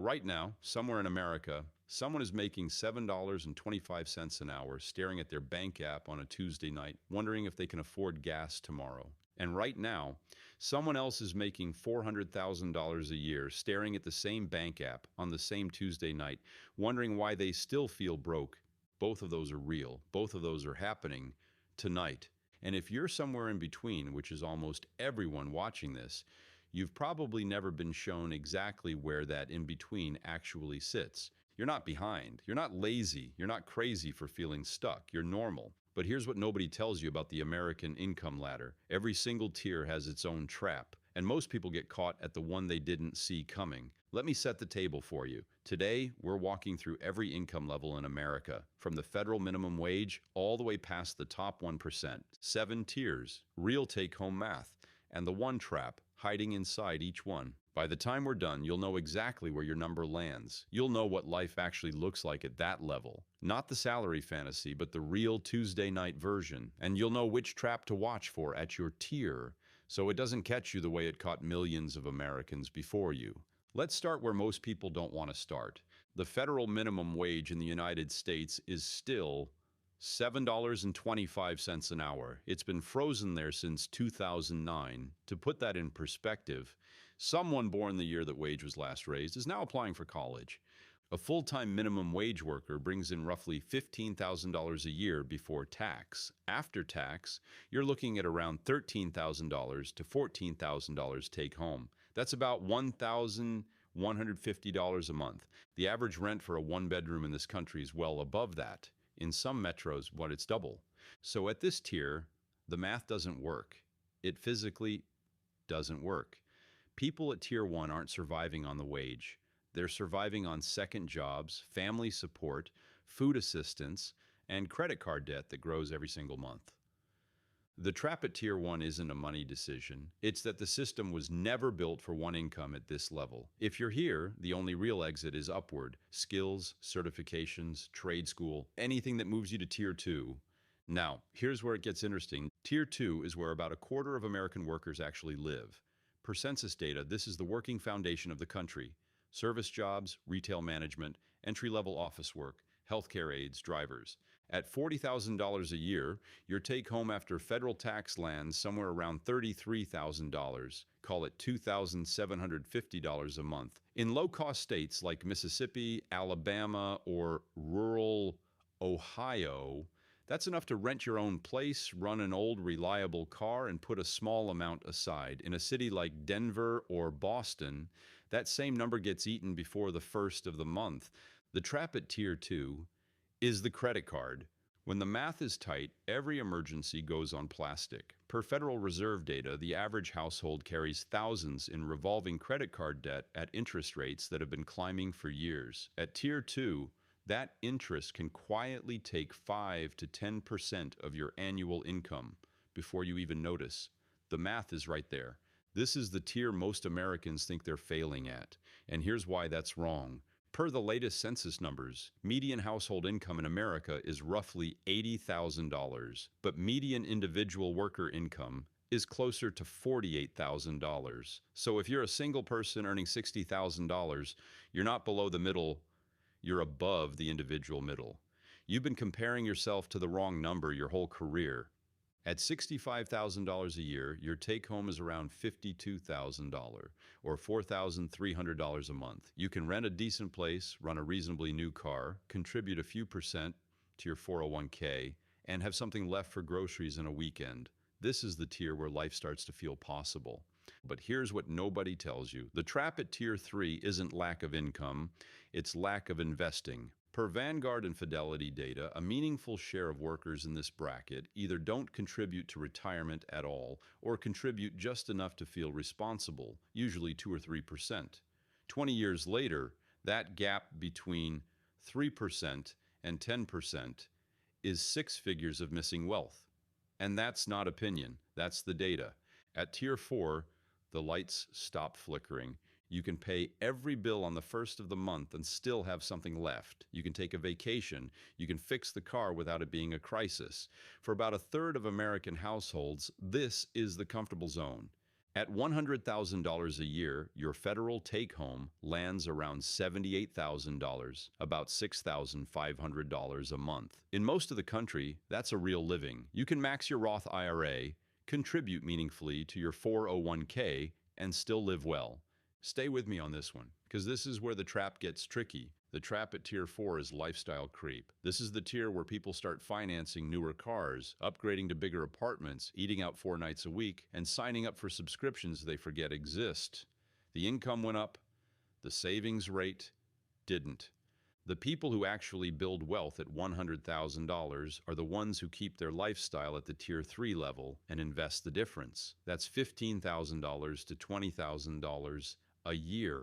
right now, somewhere in America, someone is making $7.25 an hour staring at their bank app on a Tuesday night, wondering if they can afford gas tomorrow. And right now, someone else is making $400,000 a year staring at the same bank app on the same Tuesday night, wondering why they still feel broke. Both of those are real. Both of those are happening tonight. And if you're somewhere in between, which is almost everyone watching this, you've probably never been shown exactly where that in between actually sits. You're not behind. You're not lazy. You're not crazy for feeling stuck. You're normal. But here's what nobody tells you about the American income ladder. Every single tier has its own trap, and most people get caught at the one they didn't see coming. Let me set the table for you. Today, we're walking through every income level in America, from the federal minimum wage all the way past the top 1%. 7 tiers, real take-home math, and the one trap hiding inside each one. By the time we're done, you'll know exactly where your number lands. You'll know what life actually looks like at that level. Not the salary fantasy, but the real Tuesday night version. And you'll know which trap to watch for at your tier, so it doesn't catch you the way it caught millions of Americans before you. Let's start where most people don't want to start. The federal minimum wage in the United States is still $7.25 an hour. It's been frozen there since 2009. To put that in perspective, someone born the year that wage was last raised is now applying for college. A full-time minimum wage worker brings in roughly $15,000 a year before tax. After tax, you're looking at around $13,000 to $14,000 take home. That's about $1,150 a month. The average rent for a one-bedroom in this country is well above that. In some metros, it's double. So at this tier, the math doesn't work. It physically doesn't work. People at tier 1 aren't surviving on the wage. They're surviving on second jobs, family support, food assistance, and credit card debt that grows every single month. The trap at tier 1 isn't a money decision. It's that the system was never built for one income at this level. If you're here, the only real exit is upward. Skills, certifications, trade school, anything that moves you to tier 2. Now, here's where it gets interesting. Tier 2 is where about a quarter of American workers actually live. Per census data, this is the working foundation of the country. Service jobs, retail management, entry-level office work, healthcare aides, drivers. At $40,000 a year, your take-home after federal tax lands somewhere around $33,000. Call it $2,750 a month. In low-cost states like Mississippi, Alabama, or rural Ohio, that's enough to rent your own place, run an old reliable car, and put a small amount aside. In a city like Denver or Boston, that same number gets eaten before the first of the month. The trap at tier 2 is the credit card. When the math is tight, every emergency goes on plastic. Per Federal Reserve data, the average household carries thousands in revolving credit card debt at interest rates that have been climbing for years. At tier 2, that interest can quietly take 5 to 10% of your annual income before you even notice. The math is right there. This is the tier most Americans think they're failing at. And here's why that's wrong. Per the latest census numbers, median household income in America is roughly $80,000, but median individual worker income is closer to $48,000. So if you're a single person earning $60,000, you're not below the middle, you're above the individual middle. You've been comparing yourself to the wrong number your whole career. At $65,000 a year, your take-home is around $52,000 or $4,300 a month. You can rent a decent place, run a reasonably new car, contribute a few percent to your 401k, and have something left for groceries and a weekend. This is the tier where life starts to feel possible. But here's what nobody tells you. The trap at tier 3 isn't lack of income, it's lack of investing. Per Vanguard and Fidelity data, a meaningful share of workers in this bracket either don't contribute to retirement at all or contribute just enough to feel responsible, usually 2 or 3%. 20 years later, that gap between 3% and 10% is 6 figures of missing wealth. And that's not opinion, that's the data. At tier 4, the lights stop flickering. You can pay every bill on the first of the month and still have something left. You can take a vacation. You can fix the car without it being a crisis. For about a third of American households, this is the comfortable zone. At $100,000 a year, your federal take-home lands around $78,000, about $6,500 a month. In most of the country, that's a real living. You can max your Roth IRA, contribute meaningfully to your 401k, and still live well. Stay with me on this one, because this is where the trap gets tricky. The trap at Tier 4 is lifestyle creep. This is the tier where people start financing newer cars, upgrading to bigger apartments, eating out 4 nights a week, and signing up for subscriptions they forget exist. The income went up, the savings rate didn't. The people who actually build wealth at $100,000 are the ones who keep their lifestyle at the Tier 3 level and invest the difference. That's $15,000 to $20,000 a year,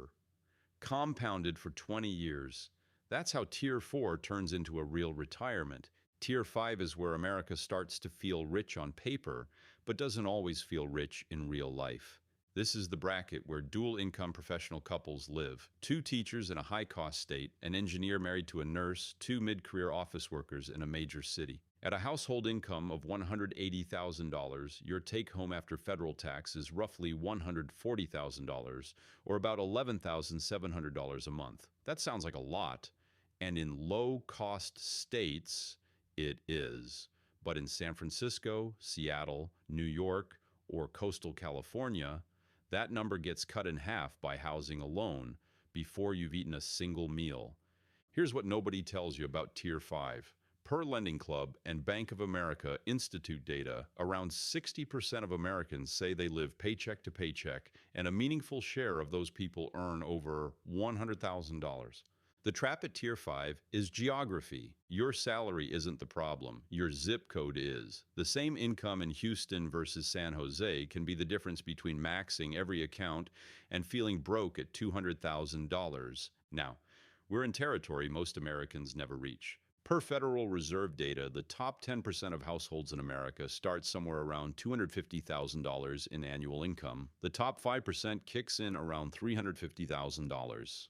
compounded for 20 years. That's how Tier 4 turns into a real retirement. Tier 5 is where America starts to feel rich on paper, but doesn't always feel rich in real life. This is the bracket where dual-income professional couples live. 2 teachers in a high-cost state, an engineer married to a nurse, 2 mid-career office workers in a major city. At a household income of $180,000, your take-home after federal tax is roughly $140,000, or about $11,700 a month. That sounds like a lot, and in low-cost states, it is. But in San Francisco, Seattle, New York, or coastal California, that number gets cut in half by housing alone before you've eaten a single meal. Here's what nobody tells you about Tier 5. Per Lending Club and Bank of America Institute data, around 60% of Americans say they live paycheck to paycheck, and a meaningful share of those people earn over $100,000. The trap at Tier 5 is geography. Your salary isn't the problem. Your zip code is. The same income in Houston versus San Jose can be the difference between maxing every account and feeling broke at $200,000. Now, we're in territory most Americans never reach. Per Federal Reserve data, the top 10% of households in America start somewhere around $250,000 in annual income. The top 5% kicks in around $350,000.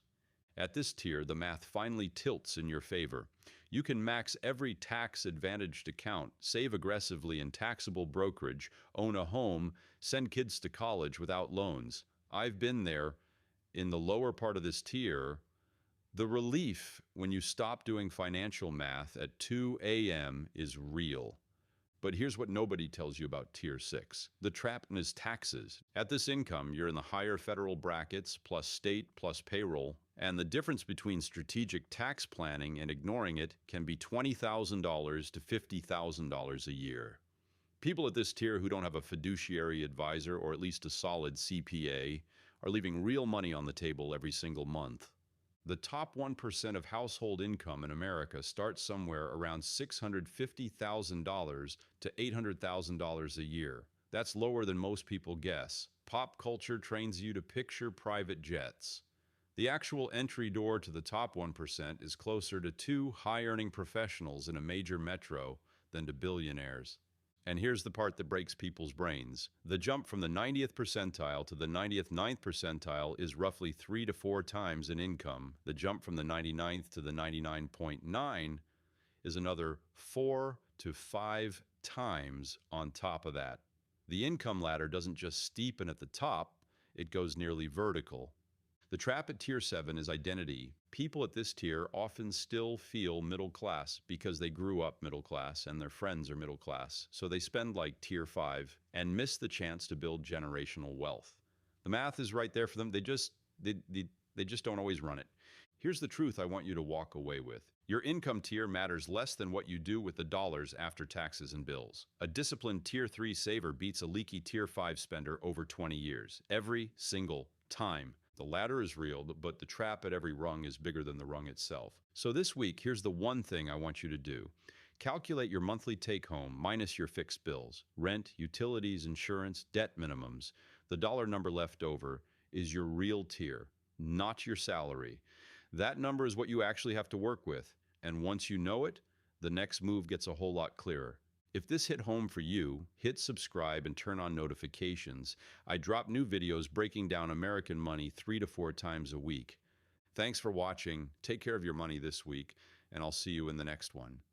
At this tier, the math finally tilts in your favor. You can max every tax-advantaged account, save aggressively in taxable brokerage, own a home, send kids to college without loans. I've been there. In the lower part of this tier, the relief when you stop doing financial math at 2 a.m. is real. But here's what nobody tells you about Tier 6. The trap is taxes. At this income, you're in the higher federal brackets, plus state, plus payroll, and the difference between strategic tax planning and ignoring it can be $20,000 to $50,000 a year. People at this tier who don't have a fiduciary advisor or at least a solid CPA are leaving real money on the table every single month. The top 1% of household income in America starts somewhere around $650,000 to $800,000 a year. That's lower than most people guess. Pop culture trains you to picture private jets. The actual entry door to the top 1% is closer to 2 high-earning professionals in a major metro than to billionaires. And here's the part that breaks people's brains. The jump from the 90th percentile to the 99th percentile is roughly 3 to 4 times in income. The jump from the 99th to the 99.9 is another 4 to 5 times on top of that. The income ladder doesn't just steepen at the top, it goes nearly vertical. The trap at Tier 7 is identity. People at this tier often still feel middle class because they grew up middle class and their friends are middle class, so they spend like Tier 5 and miss the chance to build generational wealth. The math is right there for them, they just don't always run it. Here's the truth I want you to walk away with. Your income tier matters less than what you do with the dollars after taxes and bills. A disciplined Tier 3 saver beats a leaky Tier 5 spender over 20 years, every single time. The ladder is real, but the trap at every rung is bigger than the rung itself. So this week, here's the one thing I want you to do. Calculate your monthly take-home minus your fixed bills, rent, utilities, insurance, debt minimums. The dollar number left over is your real tier, not your salary. That number is what you actually have to work with. And once you know it, the next move gets a whole lot clearer. If this hit home for you, hit subscribe and turn on notifications. I drop new videos breaking down American money 3 to 4 times a week. Thanks for watching. Take care of your money this week, and I'll see you in the next one.